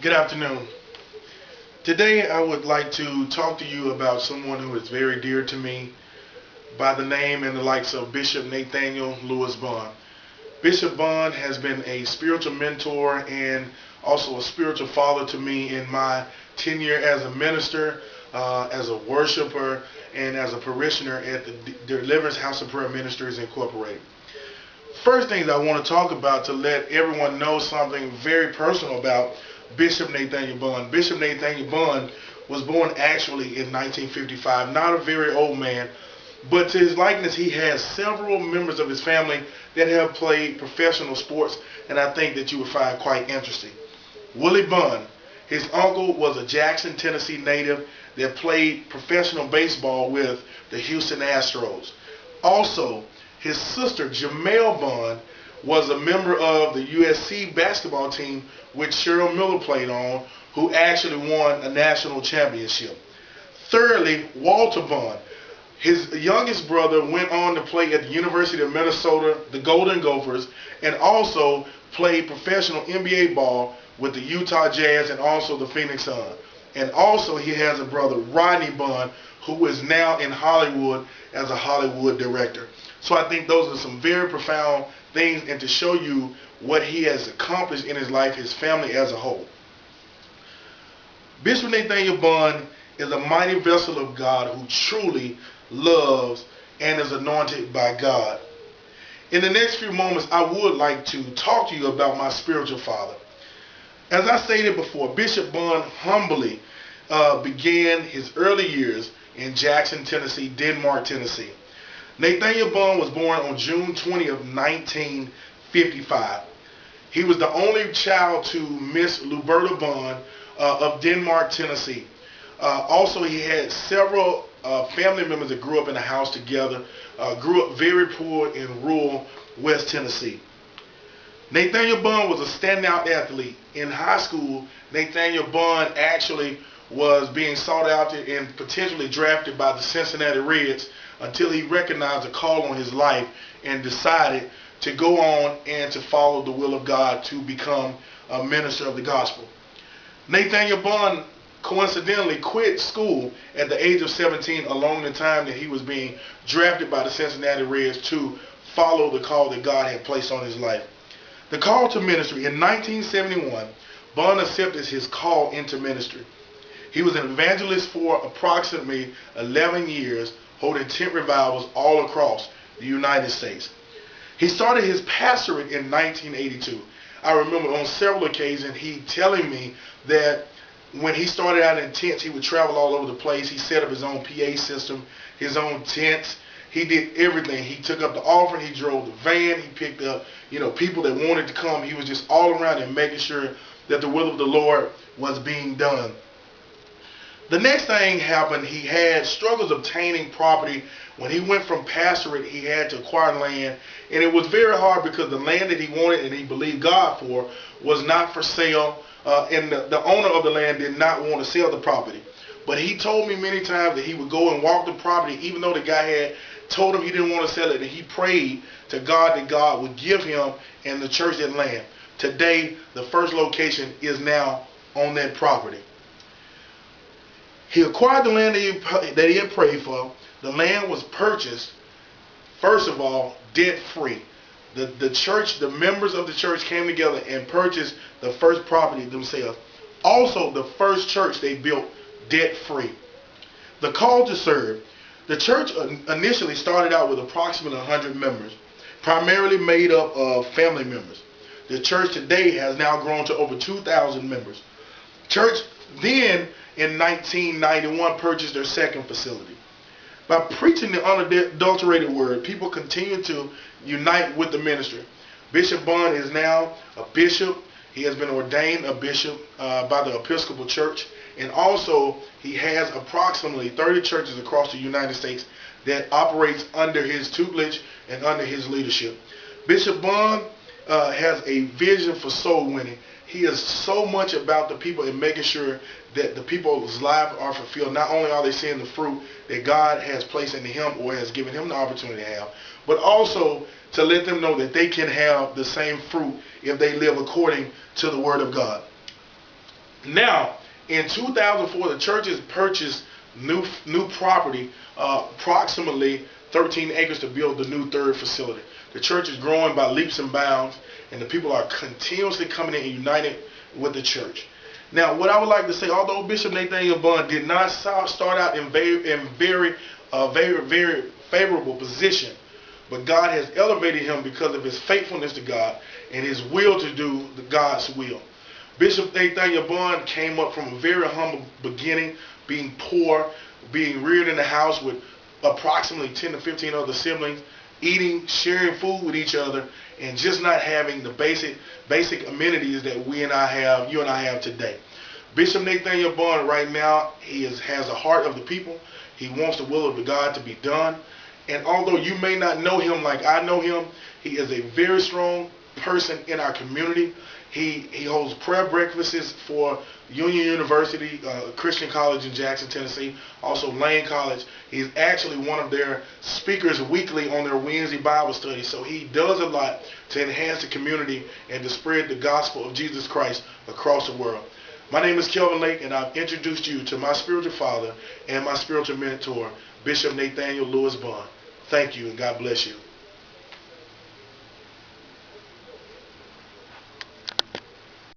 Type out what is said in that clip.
Good afternoon. Today I would like to talk to you about someone who is very dear to me by the name and the likes of Bishop Nathaniel Lewis Bond. Bishop Bond has been a spiritual mentor and also a spiritual father to me in my tenure as a minister, as a worshiper, and as a parishioner at the Deliverance House of Prayer Ministries Incorporated. First things I want to talk about to let everyone know something very personal about Bishop Nathaniel Bond. Bishop Nathaniel Bond was born actually in 1955, not a very old man, but to his likeness he has several members of his family that have played professional sports, and I think that you would find quite interesting. Willie Bond, his uncle was a Jackson, Tennessee native that played professional baseball with the Houston Astros. Also, his sister, Jamel Bond, was a member of the USC basketball team which Cheryl Miller played on, who actually won a national championship. Thirdly, Walter Bond. His youngest brother went on to play at the University of Minnesota, the Golden Gophers, and also played professional NBA ball with the Utah Jazz and also the Phoenix Suns. And also he has a brother, Rodney Bond, who is now in Hollywood as a Hollywood director. So I think those are some very profound things, and to show you what he has accomplished in his life, his family as a whole. Bishop Nathaniel Bond is a mighty vessel of God who truly loves and is anointed by God. In the next few moments, I would like to talk to you about my spiritual father. As I stated before, Bishop Bond humbly began his early years in Jackson, Tennessee, Denmark, Tennessee. Nathaniel Bond was born on June 20th, 1955. He was the only child to Miss Luberta Bond of Denmark, Tennessee. Also, he had several family members that grew up in a house together, grew up very poor in rural West Tennessee. Nathaniel Bond was a standout athlete. In high school, Nathaniel Bond actually was being sought out and potentially drafted by the Cincinnati Reds until he recognized a call on his life and decided to go on and to follow the will of God to become a minister of the gospel. Nathaniel Bond coincidentally quit school at the age of 17 along the time that he was being drafted by the Cincinnati Reds to follow the call that God had placed on his life. The call to ministry. In 1971, Bond accepted his call into ministry. He was an evangelist for approximately 11 years, holding tent revivals all across the United States. He started his pastorate in 1982. I remember on several occasions he telling me that when he started out in tents, he would travel all over the place. He set up his own PA system, his own tents. He did everything. He took up the offering. He drove the van. He picked up, people that wanted to come. He was just all around and making sure that the will of the Lord was being done. The next thing happened, he had struggles obtaining property. When he went from pastorate, he had to acquire land, and it was very hard because the land that he wanted and he believed God for was not for sale, and the owner of the land did not want to sell the property. But he told me many times that he would go and walk the property even though the guy had told him he didn't want to sell it, and he prayed to God that God would give him and the church that land. Today, the first location is now on that property. He acquired the land that he had prayed for. The land was purchased, first of all, debt-free. The church, the members of the church came together and purchased the first property themselves. Also, the first church they built debt-free. The call to serve. The church initially started out with approximately 100 members, primarily made up of family members. The church today has now grown to over 2,000 members. Church then in 1991 purchased their second facility. By preaching the unadulterated word, people continue to unite with the ministry. Bishop Bond is now a bishop. He has been ordained a bishop by the Episcopal Church, and also he has approximately 30 churches across the United States that operates under his tutelage and under his leadership. Bishop Bond has a vision for soul winning. He is so much about the people and making sure that the people's lives are fulfilled. Not only are they seeing the fruit that God has placed into him or has given him the opportunity to have, but also to let them know that they can have the same fruit if they live according to the Word of God. Now, in 2004, the church has purchased new property, approximately 13 acres, to build the new third facility. The church is growing by leaps and bounds, and the people are continuously coming in and united with the church. Now, what I would like to say, although Bishop Nathaniel Bunn did not start out in very favorable position, but God has elevated him because of his faithfulness to God and his will to do God's will. Bishop Nathaniel Bunn came up from a very humble beginning, being poor, being reared in the house with approximately 10 to 15 other siblings, eating, sharing food with each other, and just not having the basic amenities that you and I have today. Bishop Nathaniel Bunn right now, he has a heart of the people. He wants the will of the God to be done. And although you may not know him like I know him, he is a very strong person in our community. He holds prayer breakfasts for Union University, Christian College in Jackson, Tennessee, also Lane College. He's actually one of their speakers weekly on their Wednesday Bible study. So he does a lot to enhance the community and to spread the gospel of Jesus Christ across the world. My name is Kelvin Lake, and I've introduced you to my spiritual father and my spiritual mentor, Bishop Nathaniel Lewis Bunn. Thank you, and God bless you.